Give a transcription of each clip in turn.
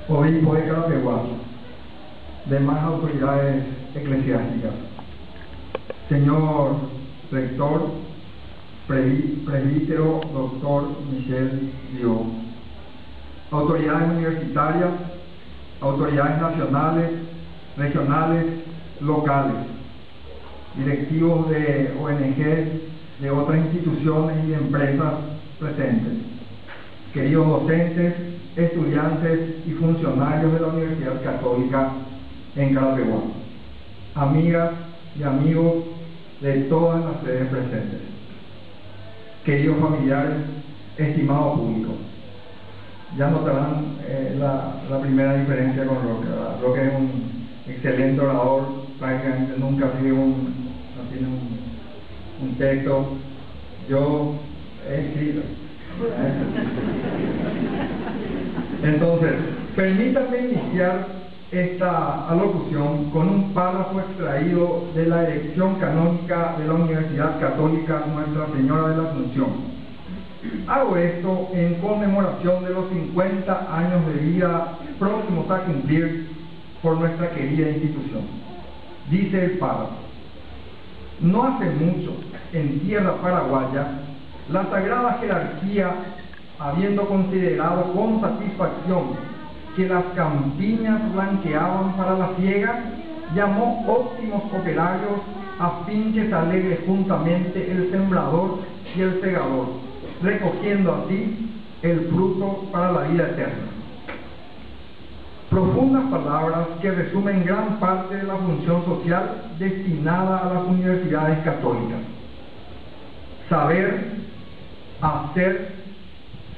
obispo de Carapeguá, demás autoridades eclesiásticas, señor rector, presbítero doctor Michel Dio, autoridades universitarias, autoridades nacionales, regionales, locales, directivos de ONG, de otras instituciones y empresas presentes, queridos docentes, estudiantes y funcionarios de la Universidad Católica en Carapeguá, amigas y amigos de todas las sedes presentes, queridos familiares, estimado público. Ya notarán la primera diferencia con Roque. Roque es un excelente orador, prácticamente nunca tiene un texto. Yo he escrito. Entonces, permítanme iniciar esta alocución con un párrafo extraído de la Dirección Canónica de la Universidad Católica Nuestra Señora de la Asunción. Hago esto en conmemoración de los 50 años de vida próximos a cumplir por nuestra querida institución. Dice el párrafo: no hace mucho, en tierra paraguaya, la Sagrada Jerarquía, habiendo considerado con satisfacción que las campiñas blanqueaban para la siega, llamó óptimos operarios a fin que se alegre juntamente el sembrador y el segador, recogiendo así el fruto para la vida eterna. Profundas palabras que resumen gran parte de la función social destinada a las universidades católicas: saber, hacer,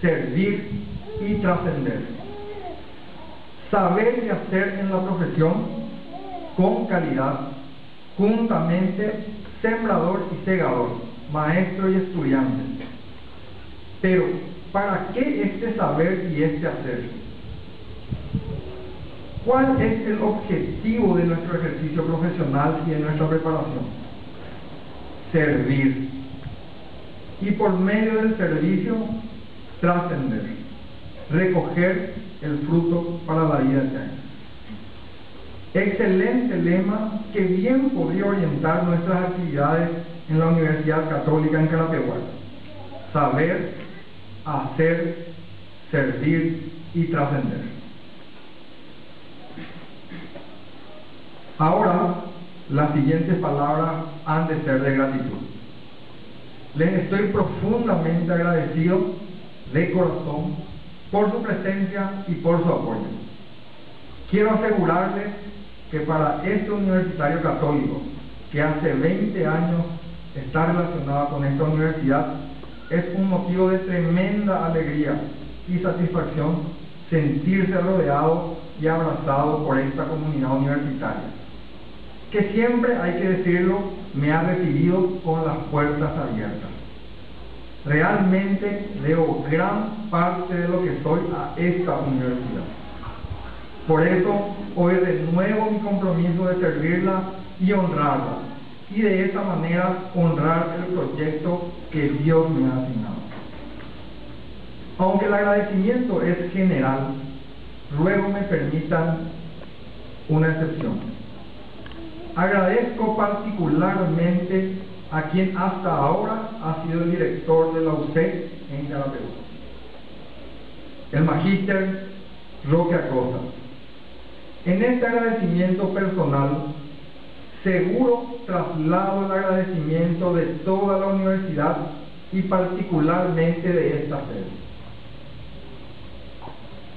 servir y trascender. Saber y hacer en la profesión con calidad, juntamente sembrador y segador, maestro y estudiante. Pero, ¿para qué este saber y este hacer? ¿Cuál es el objetivo de nuestro ejercicio profesional y de nuestra preparación? Servir. Y por medio del servicio, trascender, recoger el fruto para la vida eterna. Excelente lema que bien podría orientar nuestras actividades en la Universidad Católica en Carapeguá: saber, hacer, servir y trascender. Ahora, las siguientes palabras han de ser de gratitud. Les estoy profundamente agradecido de corazón por su presencia y por su apoyo. Quiero asegurarles que para este universitario católico, que hace 20 años está relacionado con esta universidad, es un motivo de tremenda alegría y satisfacción sentirse rodeado y abrazado por esta comunidad universitaria, que siempre, hay que decirlo, me ha recibido con las puertas abiertas. Realmente debo gran parte de lo que soy a esta universidad. Por eso, hoy renuevo mi compromiso de servirla y honrarla, y de esa manera honrar el proyecto que Dios me ha asignado. Aunque el agradecimiento es general, ruego me permitan una excepción. Agradezco particularmente a quien hasta ahora ha sido el director de la UCE en Carapeguá, el magíster Roque Acosta. En este agradecimiento personal, seguro traslado el agradecimiento de toda la universidad y particularmente de esta sede,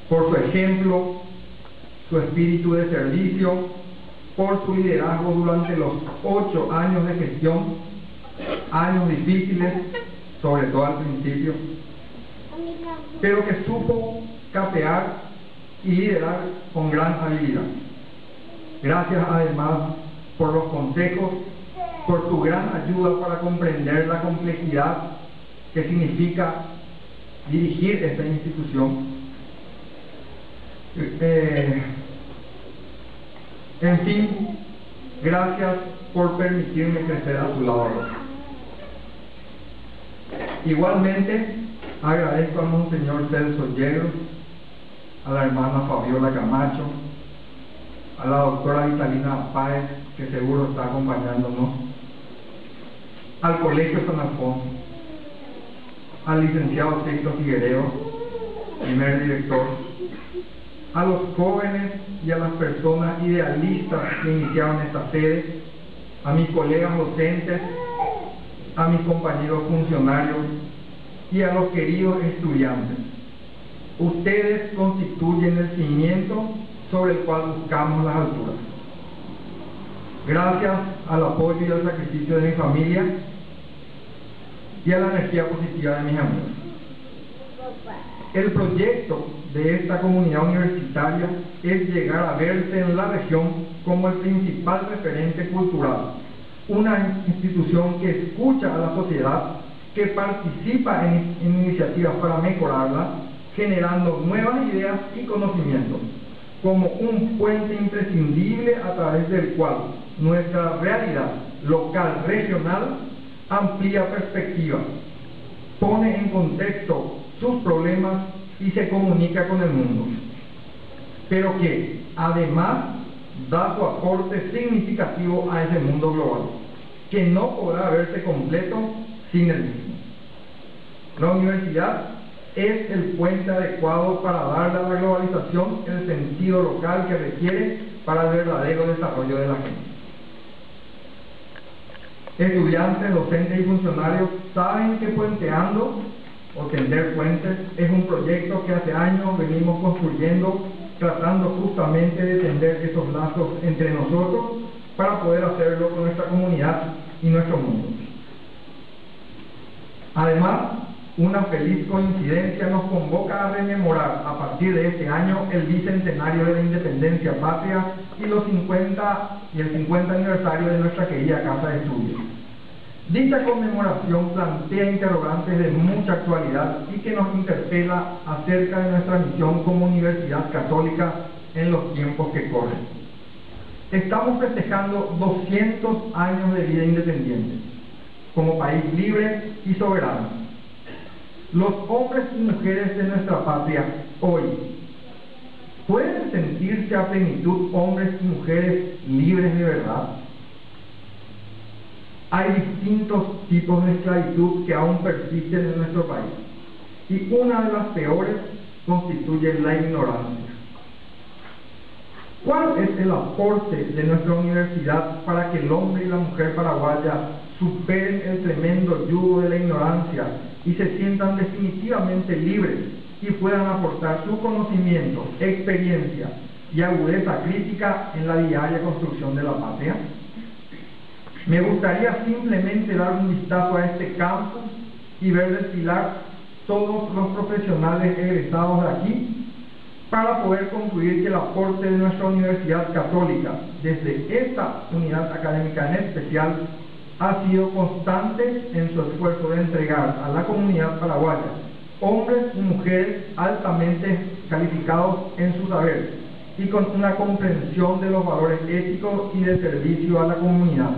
por su ejemplo, su espíritu de servicio, por su liderazgo durante los 8 años de gestión, años difíciles, sobre todo al principio, pero que supo capear y liderar con gran habilidad. Gracias además por los consejos, por tu gran ayuda para comprender la complejidad que significa dirigir esta institución. En fin, gracias por permitirme crecer a tu lado. Igualmente, agradezco a Monseñor Celso Yegros a la hermana Fabiola Camacho, a la doctora Vitalina Páez, que seguro está acompañándonos, al Colegio San Alfonso, al licenciado Tito Figueredo, primer director, a los jóvenes y a las personas idealistas que iniciaron esta sede, a mis colegas docentes, a mis compañeros funcionarios y a los queridos estudiantes. Ustedes constituyen el cimiento sobre el cual buscamos las alturas. Gracias al apoyo y al sacrificio de mi familia y a la energía positiva de mis amigos. El proyecto de esta comunidad universitaria es llegar a verse en la región como el principal referente cultural, una institución que escucha a la sociedad, que participa en iniciativas para mejorarla, generando nuevas ideas y conocimientos, como un puente imprescindible a través del cual nuestra realidad local, regional, amplía perspectivas, pone en contexto sus problemas y se comunica con el mundo, pero que además da su aporte significativo a ese mundo global, que no podrá verse completo sin el mismo. La universidad es el puente adecuado para darle a la globalización el sentido local que requiere para el verdadero desarrollo de la gente. Estudiantes, docentes y funcionarios saben que Puenteando o Tender Puentes es un proyecto que hace años venimos construyendo, tratando justamente de tender esos lazos entre nosotros para poder hacerlo con nuestra comunidad y nuestro mundo. Además, una feliz coincidencia nos convoca a rememorar a partir de este año el bicentenario de la independencia patria y el 50 aniversario de nuestra querida Casa de Estudios. Dicha conmemoración plantea interrogantes de mucha actualidad y que nos interpela acerca de nuestra misión como universidad católica en los tiempos que corren. Estamos festejando 200 años de vida independiente, como país libre y soberano. Los hombres y mujeres de nuestra patria hoy pueden sentirse a plenitud hombres y mujeres libres de verdad. Hay distintos tipos de esclavitud que aún persisten en nuestro país, y una de las peores constituye la ignorancia. ¿Cuál es el aporte de nuestra universidad para que el hombre y la mujer paraguaya superen el tremendo yugo de la ignorancia y se sientan definitivamente libres y puedan aportar su conocimiento, experiencia y agudeza crítica en la diaria construcción de la patria? Me gustaría simplemente dar un vistazo a este campus y ver desfilar todos los profesionales egresados de aquí para poder concluir que el aporte de nuestra Universidad Católica, desde esta unidad académica en especial, ha sido constante en su esfuerzo de entregar a la comunidad paraguaya hombres y mujeres altamente calificados en su saber y con una comprensión de los valores éticos y de servicio a la comunidad.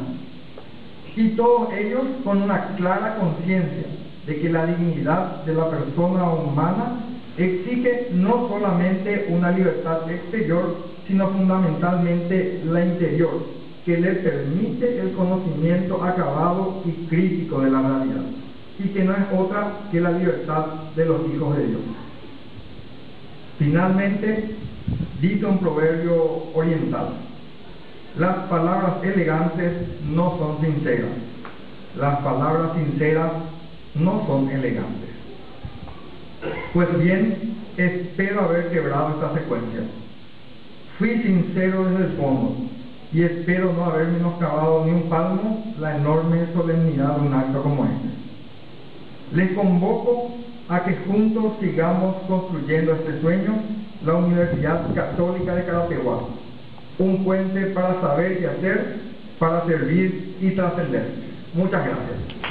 Y todos ellos con una clara conciencia de que la dignidad de la persona humana exige no solamente una libertad exterior, sino fundamentalmente la interior, que le permite el conocimiento acabado y crítico de la realidad, y que no es otra que la libertad de los hijos de Dios. Finalmente, dice un proverbio oriental: las palabras elegantes no son sinceras, las palabras sinceras no son elegantes. Pues bien, espero haber quebrado esta secuencia. Fui sincero desde el fondo y espero no haber menoscabado ni un palmo la enorme solemnidad de un acto como este. Les convoco a que juntos sigamos construyendo este sueño, la Universidad Católica de Carapeguá, un puente para saber y hacer, para servir y trascender. Muchas gracias.